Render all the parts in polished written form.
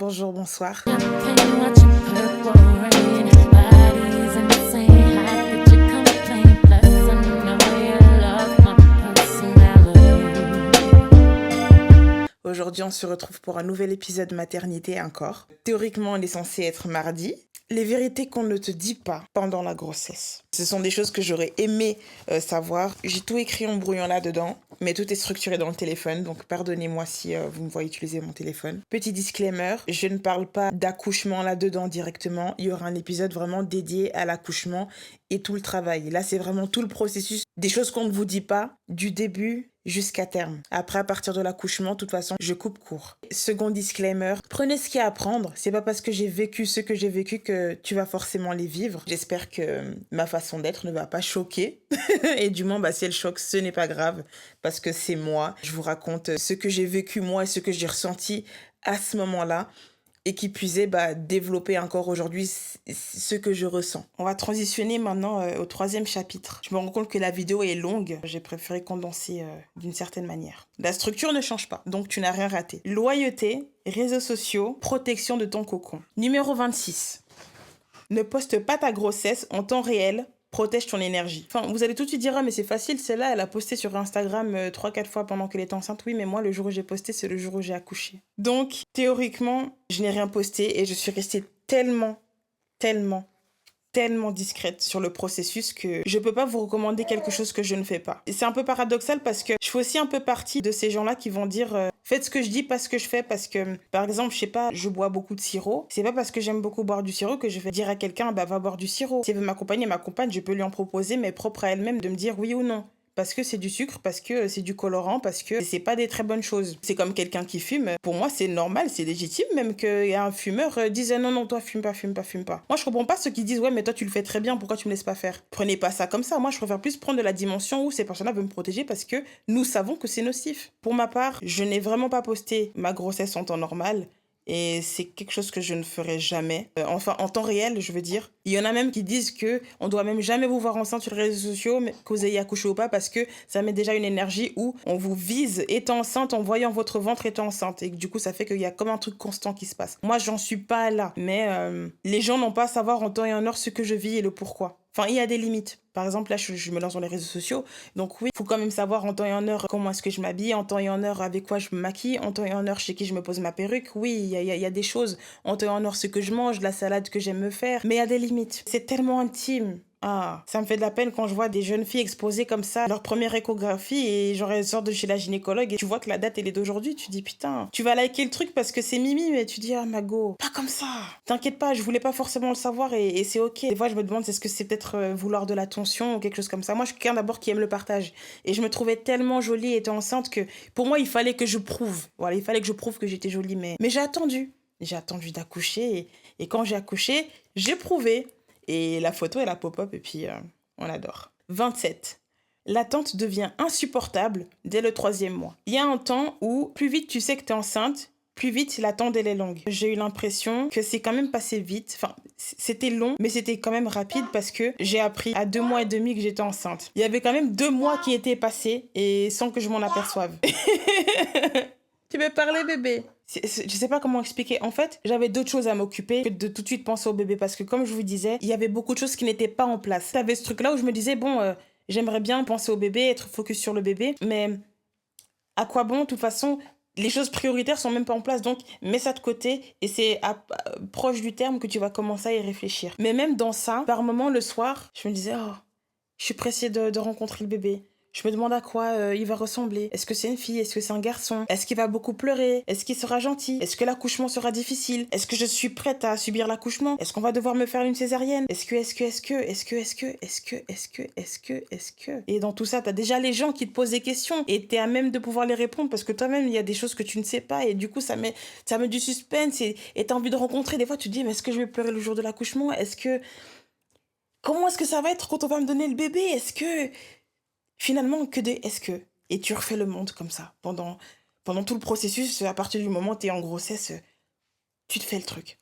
bonjour, bonsoir. Aujourd'hui, on se retrouve pour un nouvel épisode maternité encore. Théoriquement, on est censé être mardi. Les vérités qu'on ne te dit pas pendant la grossesse. Ce sont des choses que j'aurais aimé savoir. J'ai tout écrit en brouillon là-dedans, mais tout est structuré dans le téléphone, donc pardonnez-moi si vous me voyez utiliser mon téléphone. Petit disclaimer, je ne parle pas d'accouchement là-dedans directement. Il y aura un épisode vraiment dédié à l'accouchement et tout le travail. Là, c'est vraiment tout le processus, des choses qu'on ne vous dit pas, du début jusqu'à terme. Après, à partir de l'accouchement, de toute façon, je coupe court. Second disclaimer, prenez ce qu'il y a à prendre. C'est pas parce que j'ai vécu ce que j'ai vécu que tu vas forcément les vivre. J'espère que ma façon d'être ne va pas choquer. Et du moins, si elle choque, ce n'est pas grave parce que c'est moi. Je vous raconte ce que j'ai vécu moi et ce que j'ai ressenti à ce moment-là. Et qui puisait développer encore aujourd'hui ce que je ressens. On va transitionner maintenant au troisième chapitre. Je me rends compte que la vidéo est longue. J'ai préféré condenser d'une certaine manière. La structure ne change pas, donc tu n'as rien raté. Loyauté, réseaux sociaux, protection de ton cocon. Numéro 26. Ne poste pas ta grossesse en temps réel. Protège ton énergie. Enfin, vous allez tout de suite dire, ah, mais c'est facile, celle-là, elle a posté sur Instagram 3-4 fois pendant qu'elle était enceinte. Oui, mais moi, le jour où j'ai posté, c'est le jour où j'ai accouché. Donc, théoriquement, je n'ai rien posté et je suis restée tellement discrète sur le processus que je peux pas vous recommander quelque chose que je ne fais pas. Et c'est un peu paradoxal parce que je fais aussi un peu partie de ces gens-là qui vont dire faites ce que je dis, pas ce que je fais, parce que, par exemple, je sais pas, je bois beaucoup de sirop. C'est pas parce que j'aime beaucoup boire du sirop que je vais dire à quelqu'un va boire du sirop. Si elle veut m'accompagner, je peux lui en proposer, mais propre à elle-même, de me dire oui ou non. Parce que c'est du sucre, parce que c'est du colorant, parce que c'est pas des très bonnes choses. C'est comme quelqu'un qui fume. Pour moi, c'est normal, c'est légitime, même qu'il y a un fumeur dise non, toi, fume pas. Moi, je comprends pas ceux qui disent ouais, mais toi, tu le fais très bien, pourquoi tu me laisses pas faire? Prenez pas ça comme ça. Moi, je préfère plus prendre de la dimension où ces personnes-là veulent me protéger parce que nous savons que c'est nocif. Pour ma part, je n'ai vraiment pas posté ma grossesse en temps normal. Et c'est quelque chose que je ne ferai jamais. Enfin, en temps réel, je veux dire. Il y en a même qui disent que on doit même jamais vous voir enceinte sur les réseaux sociaux, mais que vous ayez accouché ou pas, parce que ça met déjà une énergie où on vous vise étant enceinte en voyant votre ventre étant enceinte. Et du coup, ça fait qu'il y a comme un truc constant qui se passe. Moi, j'en suis pas là. Mais les gens n'ont pas à savoir en temps et en heure ce que je vis et le pourquoi. Enfin, il y a des limites. Par exemple, là, je me lance dans les réseaux sociaux. Donc oui, il faut quand même savoir en temps et en heure comment est-ce que je m'habille, en temps et en heure avec quoi je me maquille, en temps et en heure chez qui je me pose ma perruque. Oui, il y a des choses. En temps et en heure ce que je mange, la salade que j'aime me faire. Mais il y a des limites. C'est tellement intime. Ah, ça me fait de la peine quand je vois des jeunes filles exposer comme ça leur première échographie et genre elles sortent de chez la gynécologue et tu vois que la date elle est d'aujourd'hui, tu dis putain, tu vas liker le truc parce que c'est Mimi mais tu dis ah Mago, pas comme ça. T'inquiète pas, je voulais pas forcément le savoir et c'est ok. Des fois je me demande est-ce que c'est peut-être vouloir de l'attention ou quelque chose comme ça. Moi je suis quelqu'un d'abord qui aime le partage et je me trouvais tellement jolie étant enceinte que pour moi il fallait que je prouve. Voilà, il fallait que je prouve que j'étais jolie mais j'ai attendu. J'ai attendu d'accoucher et quand j'ai accouché, j'ai prouvé. Et la photo, elle a pop-up et puis on adore. 27. L'attente devient insupportable dès le 3e mois. Il y a un temps où plus vite tu sais que t'es enceinte, plus vite l'attente elle est longue. J'ai eu l'impression que c'est quand même passé vite. Enfin, c'était long, mais c'était quand même rapide parce que j'ai appris à 2 mois et demi que j'étais enceinte. Il y avait quand même 2 mois qui étaient passés et sans que je m'en aperçoive. Tu veux parler, bébé? Je sais pas comment expliquer. En fait, j'avais d'autres choses à m'occuper que de tout de suite penser au bébé parce que comme je vous disais, il y avait beaucoup de choses qui n'étaient pas en place. T'avais ce truc-là où je me disais, bon, j'aimerais bien penser au bébé, être focus sur le bébé, mais à quoi bon? De toute façon, les choses prioritaires sont même pas en place, donc mets ça de côté et c'est proche du terme que tu vas commencer à y réfléchir. Mais même dans ça, par moment, le soir, je me disais, oh, je suis pressée de rencontrer le bébé. Je me demande à quoi il va ressembler. Est-ce que c'est une fille? Est-ce que c'est un garçon? Est-ce qu'il va beaucoup pleurer? Est-ce qu'il sera gentil? Est-ce que l'accouchement sera difficile? Est-ce que je suis prête à subir l'accouchement? Est-ce qu'on va devoir me faire une césarienne? Est-ce que... Et dans tout ça, t'as déjà les gens qui te posent des questions et t'es à même de pouvoir les répondre parce que toi-même, il y a des choses que tu ne sais pas et du coup, ça met du suspense et t'as envie de rencontrer. Des fois, tu te dis, mais est-ce que je vais pleurer le jour de l'accouchement? Comment est-ce que ça va être quand on va me donner le bébé? Est-ce que... Finalement, que des est-ce que... Et tu refais le monde comme ça. Pendant tout le processus, à partir du moment où tu es en grossesse, tu te fais le truc.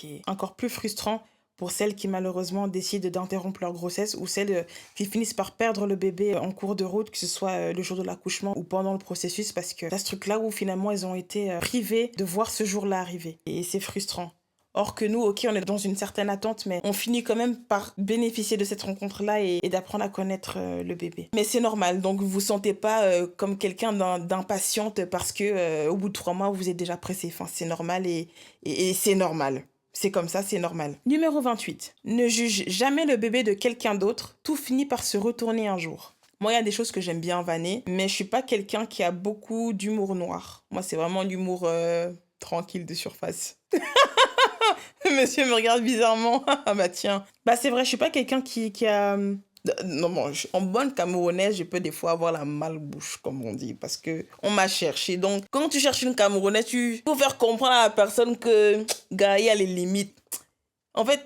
Et encore plus frustrant pour celles qui malheureusement décident d'interrompre leur grossesse ou celles qui finissent par perdre le bébé en cours de route, que ce soit le jour de l'accouchement ou pendant le processus, parce que t'as ce truc-là où finalement elles ont été privées de voir ce jour-là arriver. Et c'est frustrant. Or que nous, ok, on est dans une certaine attente, mais on finit quand même par bénéficier de cette rencontre-là et d'apprendre à connaître le bébé. Mais c'est normal, donc vous sentez pas comme quelqu'un d'impatiente parce que au bout de 3 mois, vous êtes déjà pressé. Enfin, c'est normal et c'est normal. C'est comme ça, c'est normal. Numéro 28. Ne juge jamais le bébé de quelqu'un d'autre. Tout finit par se retourner un jour. Moi, il y a des choses que j'aime bien vanner, mais je suis pas quelqu'un qui a beaucoup d'humour noir. Moi, c'est vraiment l'humour tranquille de surface. Monsieur me regarde bizarrement. Ah bah tiens. Bah c'est vrai, je suis pas quelqu'un qui a... Non, bon, en bonne camerounaise, je peux des fois avoir la malbouche, comme on dit, parce que on m'a cherché. Donc, quand tu cherches une camerounaise, tu faut faire comprendre à la personne que, gars, il y a les limites. En fait,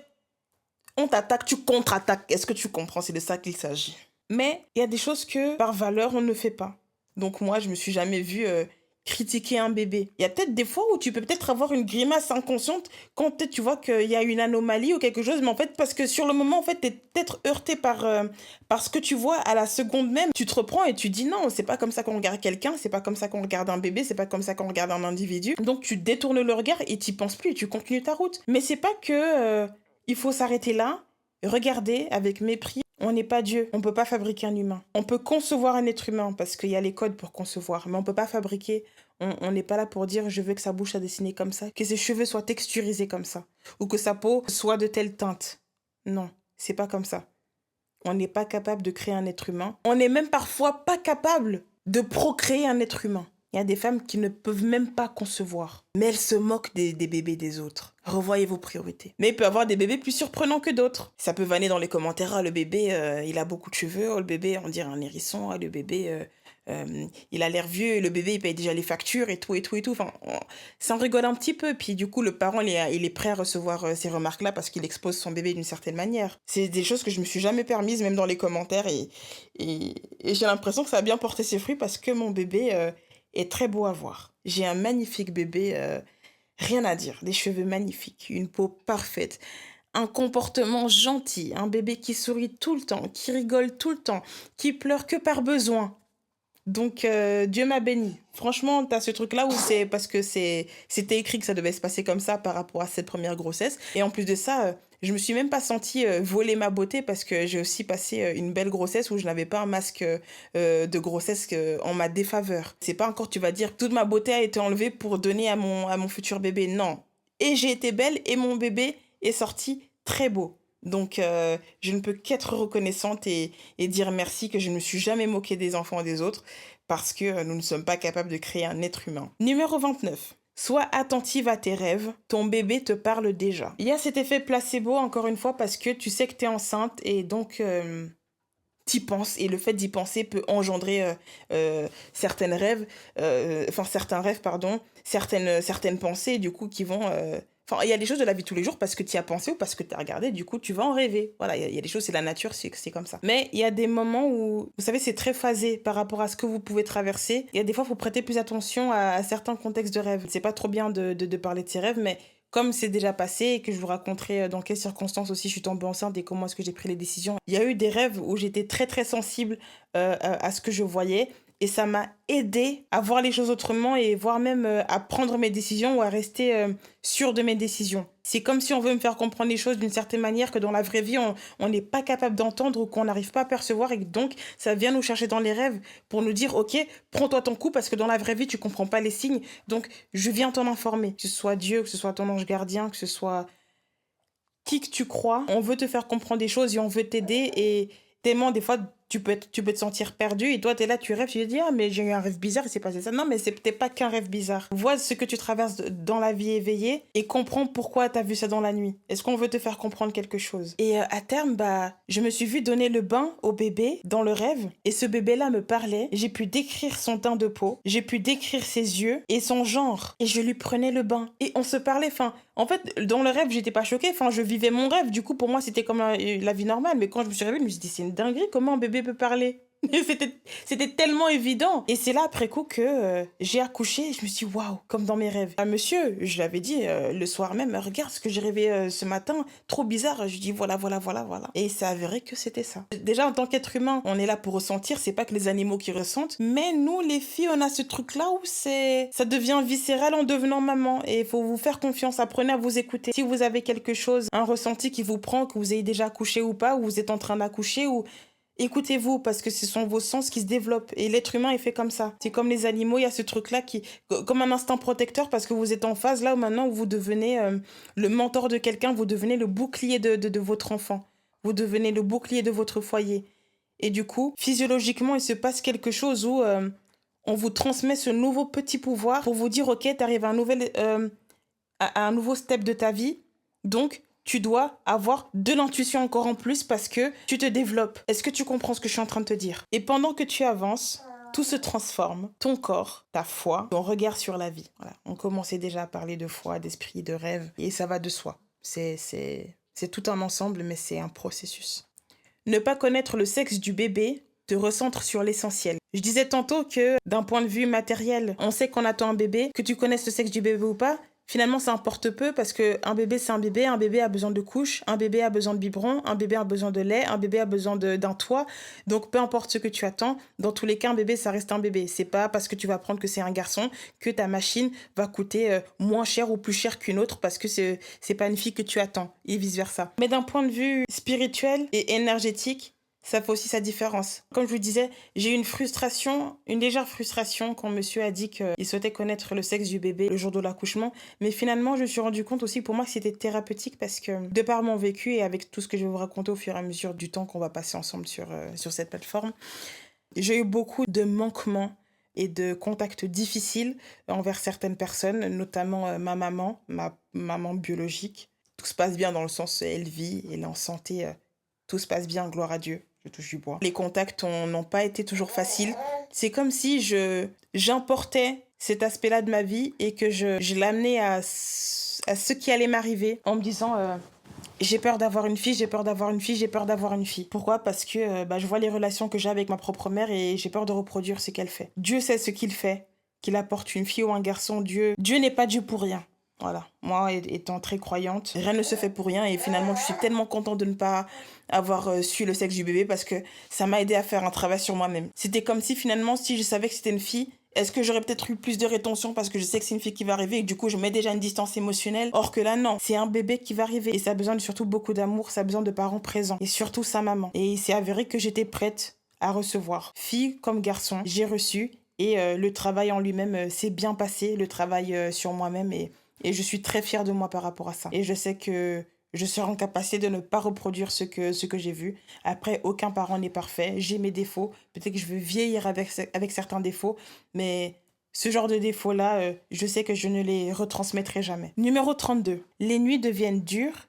on t'attaque, tu contre-attaques. Est-ce que tu comprends? C'est de ça qu'il s'agit. Mais il y a des choses que, par valeur, on ne fait pas. Donc moi, je me suis jamais vue critiquer un bébé. Il y a peut-être des fois où tu peux peut-être avoir une grimace inconsciente quand peut-être tu vois qu'il y a une anomalie ou quelque chose, mais en fait, parce que sur le moment, en fait, t'es peut-être heurté par ce que tu vois à la seconde même. Tu te reprends et tu dis non, c'est pas comme ça qu'on regarde quelqu'un, c'est pas comme ça qu'on regarde un bébé, c'est pas comme ça qu'on regarde un individu. Donc tu détournes le regard et t'y penses plus et tu continues ta route. Mais c'est pas que il faut s'arrêter là, regarder avec mépris. On n'est pas Dieu, on peut pas fabriquer un humain. On peut concevoir un être humain parce qu'il y a les codes pour concevoir, mais on peut pas fabriquer. On n'est pas là pour dire je veux que sa bouche soit dessinée comme ça, que ses cheveux soient texturisés comme ça, ou que sa peau soit de telle teinte. Non, c'est pas comme ça. On n'est pas capable de créer un être humain. On n'est même parfois pas capable de procréer un être humain. Il y a des femmes qui ne peuvent même pas concevoir. Mais elles se moquent des bébés des autres. Revoyez vos priorités. Mais il peut y avoir des bébés plus surprenants que d'autres. Ça peut vanner dans les commentaires. Ah, le bébé, il a beaucoup de cheveux. Oh, le bébé, on dirait un hérisson. Ah, le bébé, il a l'air vieux. Et le bébé, il paye déjà les factures et tout et tout et tout. Enfin, ça en rigole un petit peu. Puis du coup, le parent, il est prêt à recevoir ces remarques-là parce qu'il expose son bébé d'une certaine manière. C'est des choses que je me suis jamais permises, même dans les commentaires. Et j'ai l'impression que ça a bien porté ses fruits parce que mon bébé... est très beau à voir. J'ai un magnifique bébé, rien à dire. Des cheveux magnifiques, une peau parfaite, un comportement gentil, un bébé qui sourit tout le temps, qui rigole tout le temps, qui pleure que par besoin. Donc, Dieu m'a béni. Franchement, t'as ce truc-là où c'est parce que c'était écrit que ça devait se passer comme ça par rapport à cette première grossesse. Et en plus de ça, je me suis même pas sentie voler ma beauté parce que j'ai aussi passé une belle grossesse où je n'avais pas un masque de grossesse en ma défaveur. C'est pas encore, tu vas dire, toute ma beauté a été enlevée pour donner à mon futur bébé. Non. Et j'ai été belle et mon bébé est sorti très beau. Donc, je ne peux qu'être reconnaissante et dire merci que je ne me suis jamais moquée des enfants des autres parce que nous ne sommes pas capables de créer un être humain. Numéro 29. Sois attentive à tes rêves, ton bébé te parle déjà. Il y a cet effet placebo, encore une fois, parce que tu sais que tu es enceinte et donc t'y penses. Et le fait d'y penser peut engendrer certains rêves, certaines pensées, du coup, qui vont... Enfin, il y a des choses de la vie de tous les jours parce que tu y as pensé ou parce que tu as regardé, du coup, tu vas en rêver. Voilà, il y a des choses, c'est la nature, c'est comme ça. Mais il y a des moments où, vous savez, c'est très phasé par rapport à ce que vous pouvez traverser. Il y a des fois, il faut prêter plus attention à certains contextes de rêve. C'est pas trop bien de parler de ces rêves, mais comme c'est déjà passé et que je vous raconterai dans quelles circonstances aussi je suis tombée enceinte et comment est-ce que j'ai pris les décisions, il y a eu des rêves où j'étais très, très sensible à ce que je voyais. Et ça m'a aidé à voir les choses autrement et voire même à prendre mes décisions ou à rester sûre de mes décisions. C'est comme si on veut me faire comprendre les choses d'une certaine manière que dans la vraie vie, on n'est pas capable d'entendre ou qu'on n'arrive pas à percevoir et donc ça vient nous chercher dans les rêves pour nous dire « Ok, prends-toi ton coup parce que dans la vraie vie, tu comprends pas les signes. Donc, je viens t'en informer. » Que ce soit Dieu, que ce soit ton ange gardien, que ce soit qui que tu crois. On veut te faire comprendre des choses et on veut t'aider et tellement des fois... Tu peux te sentir perdu et toi, t'es là, tu rêves, tu te dis « Ah, mais j'ai eu un rêve bizarre, il s'est passé ça. » Non, mais c'est peut-être pas qu'un rêve bizarre. Vois ce que tu traverses dans la vie éveillée et comprends pourquoi t'as vu ça dans la nuit. Est-ce qu'on veut te faire comprendre quelque chose? Et à terme, je me suis vue donner le bain au bébé dans le rêve et ce bébé-là me parlait. J'ai pu décrire son teint de peau, j'ai pu décrire ses yeux et son genre et je lui prenais le bain. Et on se parlait, en fait, dans le rêve, j'étais pas choquée, je vivais mon rêve. Du coup, pour moi, c'était comme la vie normale. Mais quand je me suis réveillée, je me suis dit, c'est une dinguerie, comment un bébé peut parler? Mais c'était tellement évident. Et c'est là, après coup, que j'ai accouché. Et je me suis dit, waouh, comme dans mes rêves. Ah, monsieur, je l'avais dit le soir même, regarde ce que j'ai rêvé ce matin. Trop bizarre. Je dis, voilà, voilà, voilà, voilà. Et il s'est avéré que c'était ça. Déjà, en tant qu'être humain, on est là pour ressentir. C'est pas que les animaux qui ressentent. Mais nous, les filles, on a ce truc-là où ça devient viscéral en devenant maman. Et il faut vous faire confiance. Apprenez à vous écouter. Si vous avez quelque chose, un ressenti qui vous prend, que vous ayez déjà accouché ou pas, ou vous êtes en train d'accoucher, ou écoutez-vous, parce que ce sont vos sens qui se développent. Et l'être humain est fait comme ça. C'est comme les animaux, il y a ce truc-là comme un instinct protecteur, parce que vous êtes en phase là où maintenant vous devenez le mentor de quelqu'un, vous devenez le bouclier de votre enfant. Vous devenez le bouclier de votre foyer. Et du coup, physiologiquement, il se passe quelque chose où on vous transmet ce nouveau petit pouvoir pour vous dire, ok, tu arrives à un nouveau step de ta vie. Donc, tu dois avoir de l'intuition encore en plus parce que tu te développes. Est-ce que tu comprends ce que je suis en train de te dire? Et pendant que tu avances, tout se transforme. Ton corps, ta foi, ton regard sur la vie. Voilà. On commençait déjà à parler de foi, d'esprit, de rêve. Et ça va de soi. C'est tout un ensemble, mais c'est un processus. Ne pas connaître le sexe du bébé te recentre sur l'essentiel. Je disais tantôt que d'un point de vue matériel, on sait qu'on attend un bébé, que tu connaisses le sexe du bébé ou pas. Finalement, ça importe peu parce qu'un bébé, c'est un bébé a besoin de couches, un bébé a besoin de biberon, un bébé a besoin de lait, un bébé a besoin d'un toit. Donc, peu importe ce que tu attends, dans tous les cas, un bébé, ça reste un bébé. C'est pas parce que tu vas apprendre que c'est un garçon que ta machine va coûter moins cher ou plus cher qu'une autre parce que c'est pas une fille que tu attends et vice-versa. Mais d'un point de vue spirituel et énergétique, ça fait aussi sa différence. Comme je vous disais, j'ai eu une légère frustration quand monsieur a dit qu'il souhaitait connaître le sexe du bébé le jour de l'accouchement. Mais finalement, je me suis rendu compte aussi pour moi que c'était thérapeutique parce que de par mon vécu et avec tout ce que je vais vous raconter au fur et à mesure du temps qu'on va passer ensemble sur cette plateforme, j'ai eu beaucoup de manquements et de contacts difficiles envers certaines personnes, notamment ma maman biologique. Tout se passe bien dans le sens elle vit, elle est en santé, tout se passe bien, gloire à Dieu. Je touche du bois. Les contacts n'ont pas été toujours faciles. C'est comme si j'importais cet aspect-là de ma vie et que je l'amenais à ce qui allait m'arriver en me disant j'ai peur d'avoir une fille, j'ai peur d'avoir une fille, j'ai peur d'avoir une fille. Pourquoi? Parce que je vois les relations que j'ai avec ma propre mère et j'ai peur de reproduire ce qu'elle fait. Dieu sait ce qu'il fait, qu'il apporte une fille ou un garçon. Dieu n'est pas Dieu pour rien. Voilà, moi étant très croyante, rien ne se fait pour rien et finalement je suis tellement contente de ne pas avoir su le sexe du bébé parce que ça m'a aidé à faire un travail sur moi-même. C'était comme si finalement si je savais que c'était une fille, est-ce que j'aurais peut-être eu plus de rétention parce que je sais que c'est une fille qui va arriver et du coup je mets déjà une distance émotionnelle. Or que là non, c'est un bébé qui va arriver et ça a besoin de surtout beaucoup d'amour, ça a besoin de parents présents et surtout sa maman. Et il s'est avéré que j'étais prête à recevoir. Fille comme garçon, j'ai reçu et le travail en lui-même s'est bien passé, le travail sur moi-même et je suis très fière de moi par rapport à ça. Et je sais que je serai en capacité de ne pas reproduire ce que j'ai vu. Après, aucun parent n'est parfait. J'ai mes défauts. Peut-être que je veux vieillir avec certains défauts. Mais ce genre de défauts-là, je sais que je ne les retransmettrai jamais. Numéro 32. Les nuits deviennent dures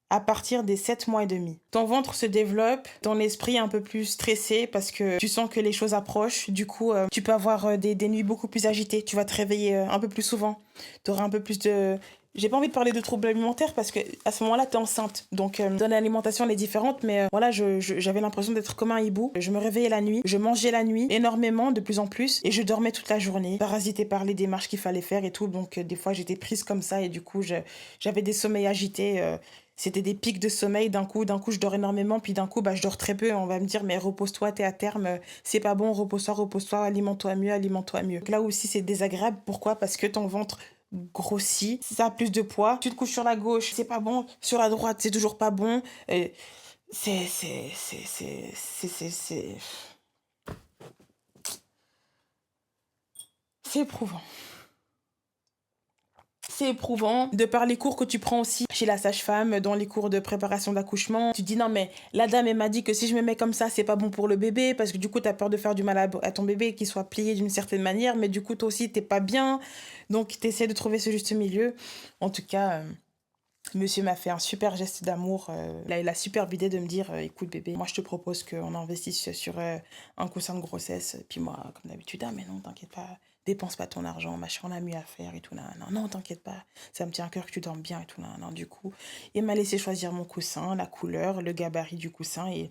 à partir des 7 mois et demi. Ton ventre se développe, ton esprit est un peu plus stressé parce que tu sens que les choses approchent. Du coup, tu peux avoir des nuits beaucoup plus agitées. Tu vas te réveiller un peu plus souvent. Tu auras un peu plus de... J'ai pas envie de parler de troubles alimentaires parce que à ce moment-là, tu es enceinte. Donc, ton alimentation, elle est différente. Mais voilà, j'avais l'impression d'être comme un hibou. Je me réveillais la nuit, je mangeais la nuit énormément, de plus en plus. Et je dormais toute la journée, parasité par les démarches qu'il fallait faire et tout. Donc, des fois, j'étais prise comme ça et du coup, j'avais des sommeils agités. C'était des pics de sommeil d'un coup, je dors énormément, puis d'un coup, je dors très peu. On va me dire, mais repose-toi, t'es à terme, c'est pas bon, repose-toi, alimente-toi mieux, alimente-toi mieux. Donc là aussi, c'est désagréable. Pourquoi? Parce que ton ventre grossit, ça a plus de poids. Tu te couches sur la gauche, c'est pas bon. Sur la droite, c'est toujours pas bon. C'est éprouvant. C'est éprouvant de par les cours que tu prends aussi chez la sage-femme, dans les cours de préparation d'accouchement. Tu te dis non mais la dame elle m'a dit que si je me mets comme ça c'est pas bon pour le bébé parce que du coup t'as peur de faire du mal à ton bébé qu'il soit plié d'une certaine manière mais du coup toi aussi t'es pas bien donc t'essaies de trouver ce juste milieu. En tout cas monsieur m'a fait un super geste d'amour. Il a eu la superbe idée de me dire écoute bébé, moi je te propose qu'on investisse sur un coussin de grossesse. Puis moi, comme d'habitude, ah mais non, t'inquiète pas, dépense pas ton argent, machin, on a mieux à faire et tout. Non, non, non, t'inquiète pas, ça me tient à cœur que tu dormes bien et tout. Non, non, du coup, il m'a laissé choisir mon coussin, la couleur, le gabarit du coussin et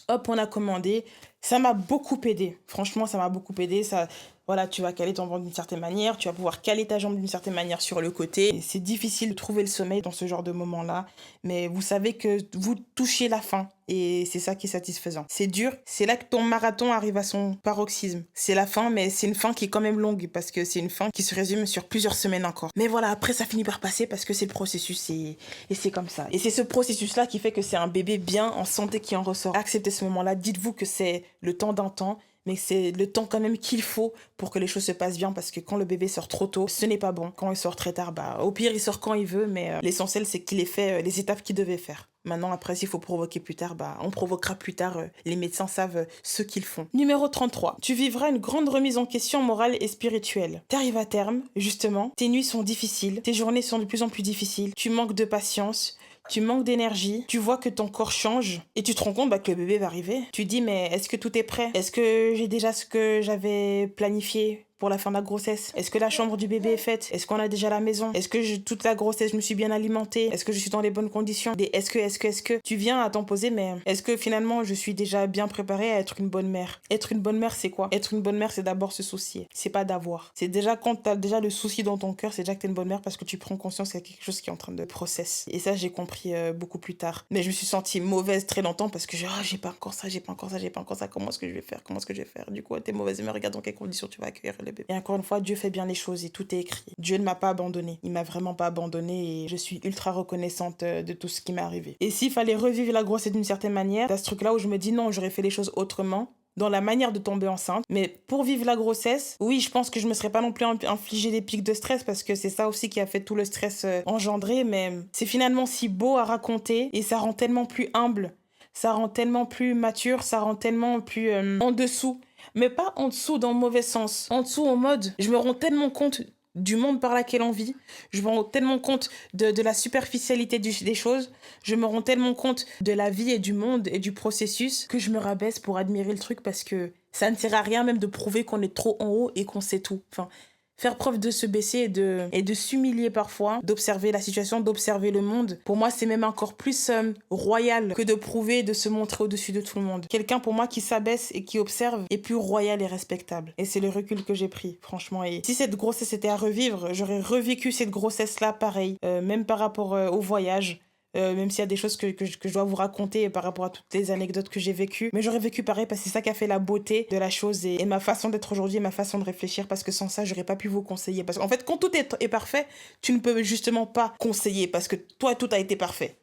hop, on a commandé. Ça m'a beaucoup aidé. Franchement, ça m'a beaucoup aidé. Ça, voilà, tu vas caler ton ventre d'une certaine manière, tu vas pouvoir caler ta jambe d'une certaine manière sur le côté. Et c'est difficile de trouver le sommeil dans ce genre de moment-là, mais vous savez que vous touchez la fin et c'est ça qui est satisfaisant. C'est dur, c'est là que ton marathon arrive à son paroxysme. C'est la fin, mais c'est une fin qui est quand même longue parce que c'est une fin qui se résume sur plusieurs semaines encore. Mais voilà, après ça finit par passer parce que c'est le processus et c'est comme ça. Et c'est ce processus-là qui fait que c'est un bébé bien en santé qui en ressort. Acceptez ce moment-là, dites-vous que c'est le temps d'un temps, mais c'est le temps quand même qu'il faut pour que les choses se passent bien, parce que quand le bébé sort trop tôt, ce n'est pas bon. Quand il sort très tard, bah au pire il sort quand il veut, mais l'essentiel c'est qu'il ait fait les étapes qu'il devait faire. Maintenant, après, s'il faut provoquer plus tard, bah on provoquera plus tard. Les médecins savent ce qu'ils font. Numéro 33. Tu vivras une grande remise en question morale et spirituelle. T'arrives à terme, justement. Tes nuits sont difficiles. Tes journées sont de plus en plus difficiles. Tu manques de patience. Tu manques d'énergie, tu vois que ton corps change et tu te rends compte que le bébé va arriver. Tu te dis, mais est-ce que tout est prêt? Est-ce que j'ai déjà ce que j'avais planifié pour la fin de la grossesse? Est-ce que la chambre du bébé est faite? Est-ce qu'on a déjà la maison? Est-ce que toute la grossesse, je me suis bien alimentée? Est-ce que je suis dans les bonnes conditions? Des est-ce que tu viens à t'en poser, mais est-ce que finalement je suis déjà bien préparée à être une bonne mère? Être une bonne mère, c'est quoi? Être une bonne mère, c'est d'abord se soucier. C'est pas d'avoir. C'est déjà quand t'as déjà le souci dans ton cœur, c'est déjà que t'es une bonne mère parce que tu prends conscience qu'il y a quelque chose qui est en train de process. Et ça, j'ai compris beaucoup plus tard. Mais je me suis sentie mauvaise très longtemps parce que j'ai pas encore ça, j'ai pas encore ça, j'ai pas encore ça. Comment est-ce que je vais faire? Comment est-ce que je vais faire? Du coup, t'es mauvaise, mais regarde dans quelles conditions tu vas accueillir le bébé. Et encore une fois, Dieu fait bien les choses et tout est écrit. Dieu ne m'a pas abandonnée. Il m'a vraiment pas abandonnée et je suis ultra reconnaissante de tout ce qui m'est arrivé. Et s'il fallait revivre la grossesse d'une certaine manière, t'as ce truc-là où je me dis non, j'aurais fait les choses autrement, dans la manière de tomber enceinte. Mais pour vivre la grossesse, oui, je pense que je me serais pas non plus infligé des pics de stress parce que c'est ça aussi qui a fait tout le stress engendré. Mais c'est finalement si beau à raconter et ça rend tellement plus humble, ça rend tellement plus mature, ça rend tellement plus en dessous. Mais pas en dessous dans le mauvais sens. En dessous en mode, je me rends tellement compte du monde par lequel on vit, je me rends tellement compte de la superficialité des choses, je me rends tellement compte de la vie et du monde et du processus que je me rabaisse pour admirer le truc parce que ça ne sert à rien même de prouver qu'on est trop en haut et qu'on sait tout. Enfin, faire preuve de se baisser et de s'humilier parfois, d'observer la situation, d'observer le monde. Pour moi, c'est même encore plus royal que de prouver, de se montrer au-dessus de tout le monde. Quelqu'un pour moi qui s'abaisse et qui observe est plus royal et respectable. Et c'est le recul que j'ai pris, franchement. Et si cette grossesse était à revivre, j'aurais revécu cette grossesse-là pareil, même par rapport au voyage. Même s'il y a des choses que je dois vous raconter par rapport à toutes les anecdotes que j'ai vécues. Mais j'aurais vécu pareil parce que c'est ça qui a fait la beauté de la chose et ma façon d'être aujourd'hui et ma façon de réfléchir, parce que sans ça, j'aurais pas pu vous conseiller. Parce qu'en fait, quand tout est parfait, tu ne peux justement pas conseiller parce que toi, tout a été parfait.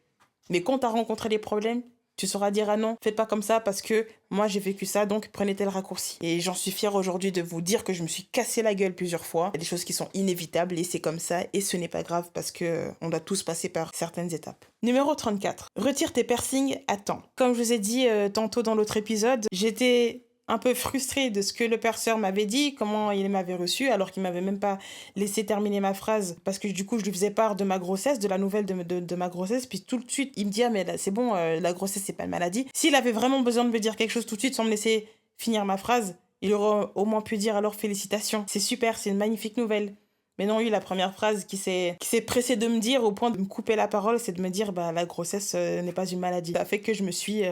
Mais quand tu as rencontré des problèmes, tu sauras dire ah non, faites pas comme ça parce que moi j'ai vécu ça, donc prenez tel raccourci. Et j'en suis fière aujourd'hui de vous dire que je me suis cassé la gueule plusieurs fois. Il y a des choses qui sont inévitables et c'est comme ça et ce n'est pas grave parce que on doit tous passer par certaines étapes. Numéro 34. Retire tes piercings à temps. Comme je vous ai dit tantôt dans l'autre épisode, j'étais un peu frustrée de ce que le perceur m'avait dit, comment il m'avait reçu, alors qu'il m'avait même pas laissé terminer ma phrase, parce que du coup, je lui faisais part de ma grossesse, de la nouvelle de ma grossesse, puis tout de suite, il me dit, ah mais là, c'est bon, la grossesse, c'est pas une maladie. S'il avait vraiment besoin de me dire quelque chose tout de suite sans me laisser finir ma phrase, il aurait au moins pu dire alors félicitations, c'est super, c'est une magnifique nouvelle. Mais non, lui, la première phrase qui s'est pressé de me dire, au point de me couper la parole, c'est de me dire, bah la grossesse n'est pas une maladie. Ça fait que je me suis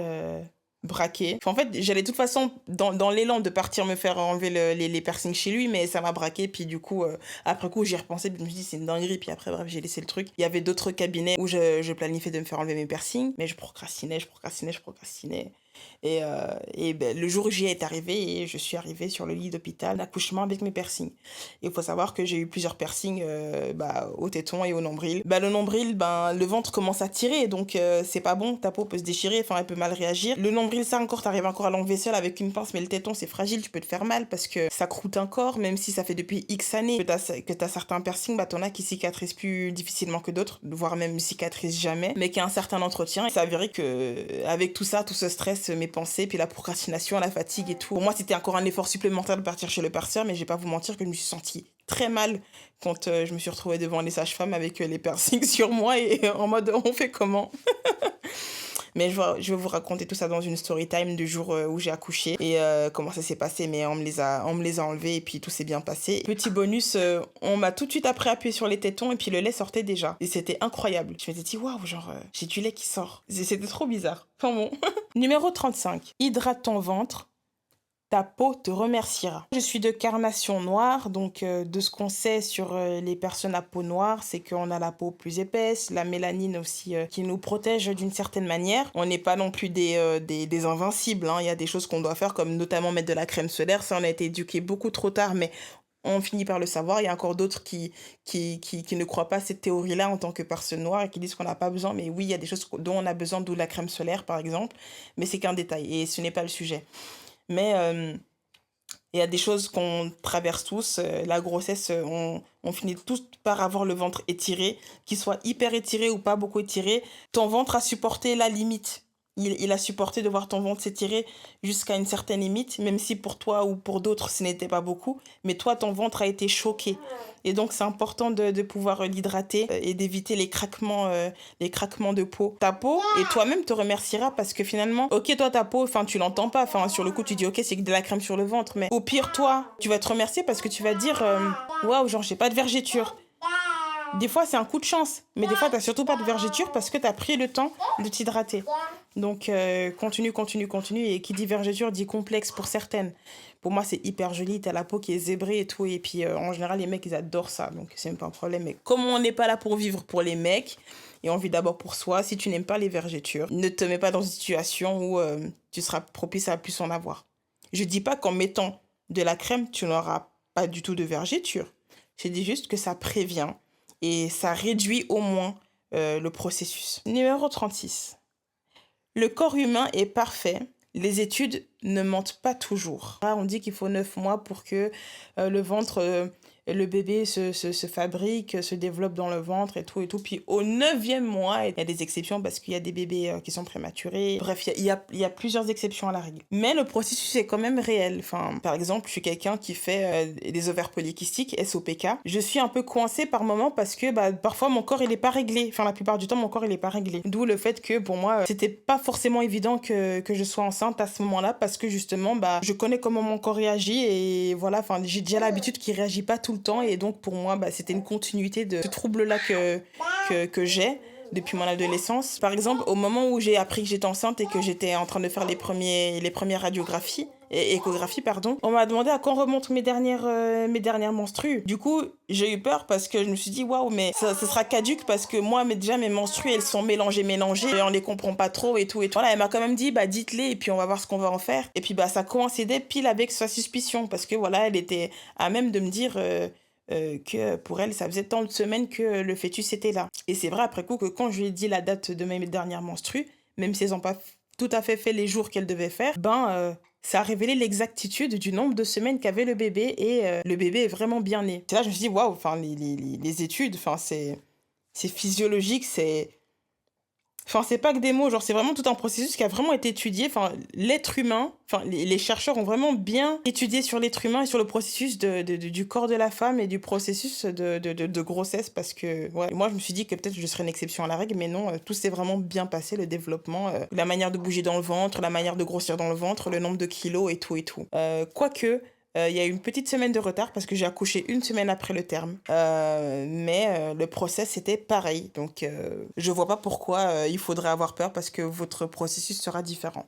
braqué. Enfin, en fait, j'allais de toute façon dans l'élan de partir me faire enlever les piercings chez lui, mais ça m'a braqué. Puis du coup, après coup, j'y ai repensé. Puis je me suis dit, c'est une dinguerie. Puis après, bref, j'ai laissé le truc. Il y avait d'autres cabinets où je planifiais de me faire enlever mes piercings, mais je procrastinais. Et ben, le jour où j'y est arrivé, et je suis arrivée sur le lit d'hôpital d'accouchement avec mes piercings. Il faut savoir que j'ai eu plusieurs piercings au téton et au nombril. Le nombril, le ventre commence à tirer, donc c'est pas bon, ta peau peut se déchirer, enfin elle peut mal réagir. Le nombril, ça encore, t'arrives encore à l'enlever seul avec une pince, mais le téton c'est fragile, tu peux te faire mal parce que ça croûte encore, même si ça fait depuis X années que t'as certains piercings, t'en as qui cicatrisent plus difficilement que d'autres, voire même cicatrisent jamais, mais qui a un certain entretien. Il s'est avéré que avec tout ça, tout ce stress, mes pensées, puis la procrastination, la fatigue et tout. Pour moi, c'était encore un effort supplémentaire de partir chez le perceur, mais je vais pas vous mentir que je me suis sentie très mal quand je me suis retrouvée devant les sages-femmes avec les piercings sur moi et en mode on fait comment. Mais je vais vous raconter tout ça dans une story time du jour où j'ai accouché et comment ça s'est passé, mais on me les a enlevés et puis tout s'est bien passé. Petit bonus, on m'a tout de suite après appuyé sur les tétons et puis le lait sortait déjà. Et c'était incroyable. Je m'étais dit waouh, genre j'ai du lait qui sort. C'était trop bizarre. Enfin bon. Numéro 35. Hydrate ton ventre. ta peau te remerciera. Je suis de carnation noire, donc de ce qu'on sait sur les personnes à peau noire, c'est qu'on a la peau plus épaisse, la mélanine aussi qui nous protège d'une certaine manière. On n'est pas non plus des invincibles, hein. Il y a des choses qu'on doit faire, comme notamment mettre de la crème solaire. Ça, on a été éduqués beaucoup trop tard, mais on finit par le savoir. Il y a encore d'autres qui ne croient pas à cette théorie-là en tant que personne noire et qui disent qu'on n'a pas besoin. Mais oui, il y a des choses dont on a besoin, d'où la crème solaire, par exemple. Mais c'est qu'un détail et ce n'est pas le sujet. Mais il y a des choses qu'on traverse tous. La grossesse, on finit tous par avoir le ventre étiré, qu'il soit hyper étiré ou pas beaucoup étiré. Ton ventre a supporté la limite. Il a supporté de voir ton ventre s'étirer jusqu'à une certaine limite, même si pour toi ou pour d'autres, ce n'était pas beaucoup. Mais toi, ton ventre a été choqué. Et donc, c'est important de pouvoir l'hydrater et d'éviter les craquements de peau. Ta peau, et toi-même te remerciera parce que finalement, ok, toi, ta peau, tu l'entends pas. Sur le coup, tu dis, ok, c'est que de la crème sur le ventre. Mais au pire, toi, tu vas te remercier parce que tu vas dire, waouh, genre, j'ai pas de vergeture. Des fois, c'est un coup de chance. Mais des fois, t'as surtout pas de vergeture parce que t'as pris le temps de t'hydrater. Donc, continue. Et qui dit vergeture dit complexe pour certaines. Pour moi, c'est hyper joli. T'as la peau qui est zébrée et tout. Et puis, en général, les mecs, ils adorent ça. Donc, c'est même pas un problème. Mais comme on n'est pas là pour vivre pour les mecs, et on vit d'abord pour soi, si tu n'aimes pas les vergetures, ne te mets pas dans une situation où tu seras propice à plus en avoir. Je dis pas qu'en mettant de la crème, tu n'auras pas du tout de vergetures. Je dis juste que ça prévient. Et ça réduit au moins le processus. Numéro 36. Le corps humain est parfait. Les études ne mentent pas toujours. On dit qu'il faut 9 mois pour que le ventre, le bébé se fabrique, se développe dans le ventre et tout. Puis au 9e mois, il y a des exceptions parce qu'il y a des bébés qui sont prématurés. Bref, il y a plusieurs exceptions à la règle. Mais le processus est quand même réel. Par exemple, je suis quelqu'un qui fait des ovaires polykystiques, SOPK. Je suis un peu coincée par moment parce que parfois mon corps il n'est pas réglé. La plupart du temps, mon corps il n'est pas réglé. D'où le fait que pour moi, c'était pas forcément évident que je sois enceinte à ce moment-là parce que justement, je connais comment mon corps réagit et voilà, j'ai déjà l'habitude qu'il réagit pas tout le temps et donc pour moi c'était une continuité de ce trouble-là que j'ai depuis mon adolescence. Par exemple, au moment où j'ai appris que j'étais enceinte et que j'étais en train de faire les premières radiographies, échographies, on m'a demandé à quand remontent mes dernières menstrues. Du coup, j'ai eu peur parce que je me suis dit, waouh, mais ça sera caduque parce que moi, déjà, mes menstrues, elles sont mélangées et on les comprend pas trop et tout. Voilà, elle m'a quand même dit, dites-les et puis on va voir ce qu'on va en faire. Et puis, ça coïncidait pile avec sa suspicion parce que voilà, elle était à même de me dire que pour elle, ça faisait tant de semaines que le fœtus était là. Et c'est vrai après coup que quand je lui ai dit la date de mes dernières menstrues, même si elles n'ont pas tout à fait les jours qu'elles devaient faire, ça a révélé l'exactitude du nombre de semaines qu'avait le bébé et le bébé est vraiment bien né. C'est là que je me suis dit, waouh, les études, c'est physiologique, c'est pas que des mots, c'est vraiment tout un processus qui a vraiment été étudié. L'être humain, les chercheurs ont vraiment bien étudié sur l'être humain et sur le processus du corps de la femme et du processus de grossesse parce que, moi, je me suis dit que peut-être je serais une exception à la règle, mais non, tout s'est vraiment bien passé, le développement, la manière de bouger dans le ventre, la manière de grossir dans le ventre, le nombre de kilos et tout. Quoique, il y a eu une petite semaine de retard parce que j'ai accouché 1 semaine après le terme. Mais le process était pareil. Donc, je vois pas pourquoi il faudrait avoir peur parce que votre processus sera différent.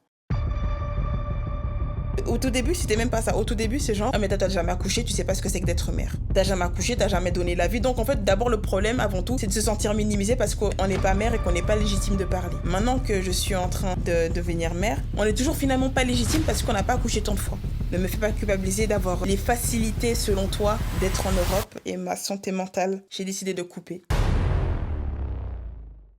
Au tout début, c'était même pas ça. Au tout début, c'est genre, ah mais t'as jamais accouché, tu sais pas ce que c'est que d'être mère. T'as jamais accouché, t'as jamais donné la vie. Donc en fait, d'abord, le problème, avant tout, c'est de se sentir minimisé parce qu'on n'est pas mère et qu'on n'est pas légitime de parler. Maintenant que je suis en train de devenir mère, on est toujours finalement pas légitime parce qu'on n'a pas accouché tant de fois. Ne me fais pas culpabiliser d'avoir les facilités, selon toi, d'être en Europe et ma santé mentale, j'ai décidé de couper.